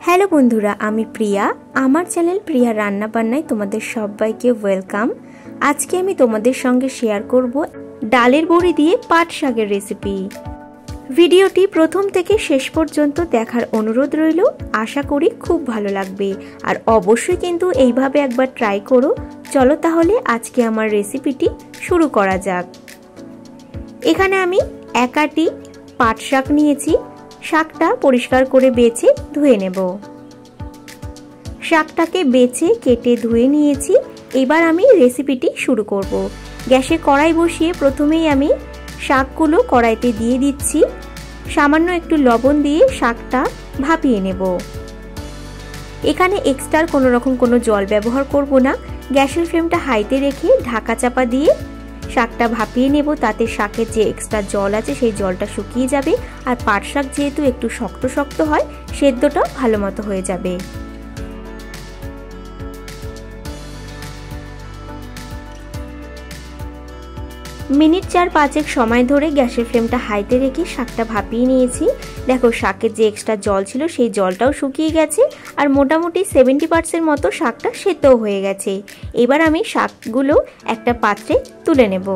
Hello বন্ধুরা, আমি প্রিয়া। আমার চ্যানেল প্রিয়া রান্না বান্নায় তোমাদের সবাইকে ওয়েলকাম। আজকে আমি তোমাদের সঙ্গে শেয়ার করব ডালের বড়ি দিয়ে পাট শাকের রেসিপি। ভিডিওটি প্রথম থেকে শেষ পর্যন্ত দেখার অনুরোধ রইল। আশা করি খুব ভালো লাগবে, আর অবশ্যই কিন্তু এইভাবে একবার ট্রাই করো। চলো তাহলে আজকে আমার রেসিপিটি শুরু করা যাক। এখানে আমি এক আটি পাট শাক নিয়েছি। শাকটা পরিষ্কার করে বেছে ধুয়ে নেব। শাকটাকে বেছে কেটে ধুয়ে নিয়েছি। এবার আমি রেসিপিটি শুরু করব। গ্যাসে কড়াই বসিয়ে প্রথমেই আমি শাকগুলো কড়াইতে দিয়ে দিচ্ছি। সামান্য একটু লবণ দিয়ে শাকটা ভাপিয়ে নেব। এখানে এক্সট্রা কোনো জল ব্যবহার করব না। গ্যাসের ফ্লেমটা হাইতে রেখে ঢাকা চাপা দিয়ে শাকটা ভাপিয়ে নেব। তাতে শাকের যে এক্সট্রা জল আছে সেই জলটা শুকিয়ে যাবে, আর পাট শাক যেহেতু একটু শক্ত শক্ত হয়, সেদ্ধটা ভালো মতো হয়ে যাবে। মিনিট 4-5 সময় ধরে গ্যাসের ফ্লেমটা হাইতে রেখে শাকটা ভাপিয়ে নিয়েছি। দেখো, শাকের যে এক্সট্রা জল ছিল সেই জলটাও শুকিয়ে গেছে, আর মোটামুটি 70% মতো শাকটা সেদ্ধও হয়ে গেছে। এবার আমি শাকগুলো একটা পাত্রে তুলে নেব।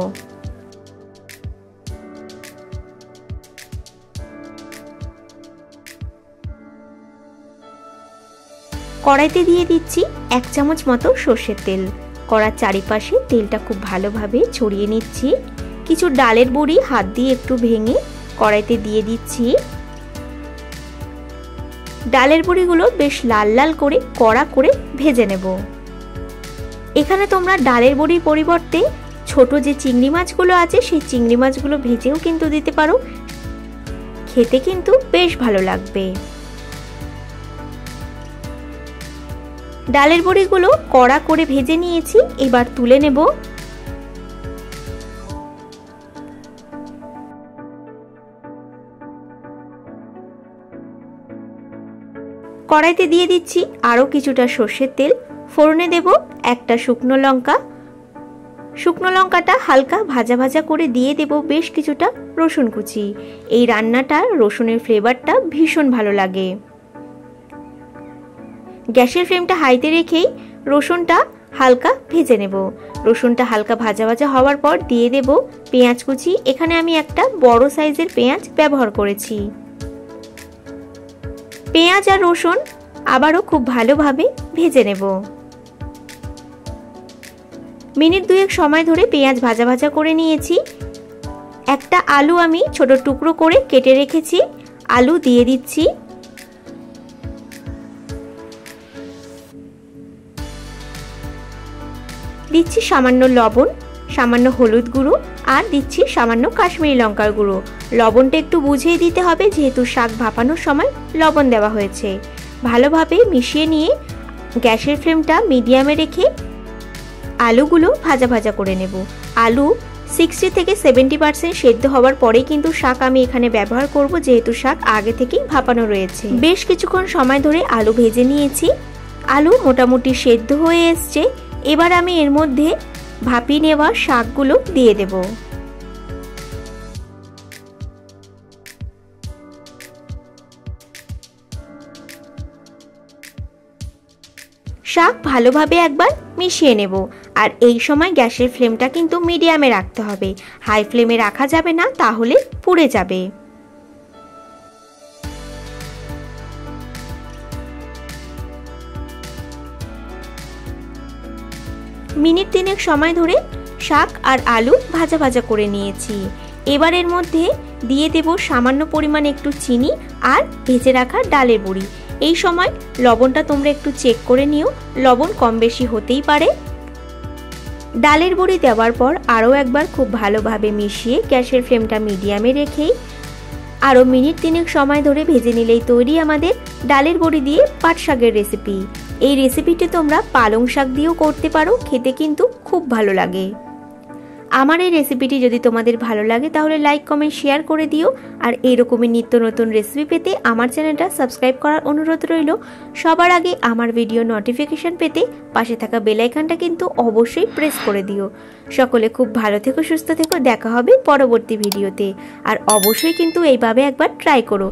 কড়াইতে দিয়ে দিচ্ছি 1 চামচ মতো সর্ষের তেল। কড়ার চারিপাশে তেলটা খুব ভালোভাবে ছড়িয়ে নিচ্ছি। কিছু ডালের বড়ি হাত দিয়ে একটু ভেঙে কড়াইতে দিয়ে দিচ্ছি। ডালের বড়িগুলো বেশ লাল লাল করে কড়া করে ভেজে নেব। এখানে তোমরা ডালের বড়ির পরিবর্তে ছোট যে চিংড়ি মাছগুলো আছে সেই চিংড়ি মাছগুলো ভেজেও কিন্তু দিতে পারো। খেতে কিন্তু বেশ ভালো লাগবে। ডালের বড়িগুলো কড়া করে ভেজে নিয়েছি। এবার তুলে নেব। কড়াইতে দিয়ে দিচ্ছি আরো কিছুটা সর্ষের তেল। ফোড়নে দেব একটা শুকনো লঙ্কা। শুকনো লঙ্কাটা হালকা ভাজা ভাজা করে দিয়ে দেব বেশ কিছুটা রসুন কুচি। এই রান্নাটা রসুনের ফ্লেভারটা ভীষণ ভালো লাগে। গ্যাসের ফ্লেমটা হাইতে রেখেই রসুনটা হালকা ভেজে নেব। রসুনটা হালকা ভাজা ভাজা হওয়ার পর দিয়ে দেব পেঁয়াজ কুচি। এখানে আমি একটা বড় সাইজের পেঁয়াজ ব্যবহার করেছি। পেঁয়াজ আর রসুন আবারও খুব ভালোভাবে ভেজে নেব। মিনিট 2 সময় ধরে পেঁয়াজ ভাজা ভাজা করে নিয়েছি। একটা আলু আমি ছোট টুকরো করে কেটে রেখেছি। আলু দিয়ে দিচ্ছি। দিচ্ছি সামান্য লবণ, সামান্য হলুদ গুঁড়ো, আর দিচ্ছি সামান্য কাশ্মীরি লঙ্কার গুঁড়ো। লবণটা একটু বুঝেই দিতে হবে, যেহেতু শাক ভাপানোর সময় লবণ দেওয়া হয়েছে। ভালোভাবে মিশিয়ে নিয়ে গ্যাসের ফ্লেমটা মিডিয়ামে রেখে আলুগুলো ভাজা ভাজা করে নেব। আলু 60 থেকে 70% সেদ্ধ হওয়ার পরেই কিন্তু শাক আমি এখানে ব্যবহার করব, যেহেতু শাক আগে থেকেই ভাপানো রয়েছে। বেশ কিছুক্ষণ সময় ধরে আলু ভেজে নিয়েছি। আলু মোটামুটি সেদ্ধ হয়ে এসছে। এবার আমি এর মধ্যে ভাপিয়ে নেওয়া শাকগুলো দিয়ে দেব। শাক ভালোভাবে একবার মিশিয়ে নেব, আর এই সময় গ্যাসের ফ্লেমটা কিন্তু মিডিয়ামে রাখতে হবে। হাই ফ্লেমে রাখা যাবে না, তাহলে পুড়ে যাবে। মিনিট 3 সময় ধরে শাক আর আলু ভাজা ভাজা করে নিয়েছি। এবার এর মধ্যে দিয়ে দেব সামান্য পরিমাণ একটু চিনি আর ভেজে রাখা ডালের বড়ি। এই সময় লবণটা তোমরা একটু চেক করে নিও, লবণ কম বেশি হতেই পারে। ডালের বড়ি দেওয়ার পর আরও একবার খুব ভালোভাবে মিশিয়ে গ্যাসের ফ্লেমটা মিডিয়ামে রেখেই আরও মিনিট 3 সময় ধরে ভেজে নিলেই তৈরি আমাদের ডালের বড়ি দিয়ে পাট শাকের রেসিপি। এই রেসিপিটি তোমরা পালং শাক দিয়েও করতে পারো, খেতে কিন্তু খুব ভালো লাগে। আমার এই রেসিপিটি যদি তোমাদের ভালো লাগে তাহলে লাইক কমেন্ট শেয়ার করে দিও, আর এইরকমই নিত্য নতুন রেসিপি পেতে আমার চ্যানেলটা সাবস্ক্রাইব করার অনুরোধ রইল। সবার আগে আমার ভিডিও নোটিফিকেশন পেতে পাশে থাকা বেল আইকনটা কিন্তু অবশ্যই প্রেস করে দিও। সকলে খুব ভালো থেকো, সুস্থ থেকো। দেখা হবে পরবর্তী ভিডিওতে, আর অবশ্যই কিন্তু এইভাবে একবার ট্রাই করো।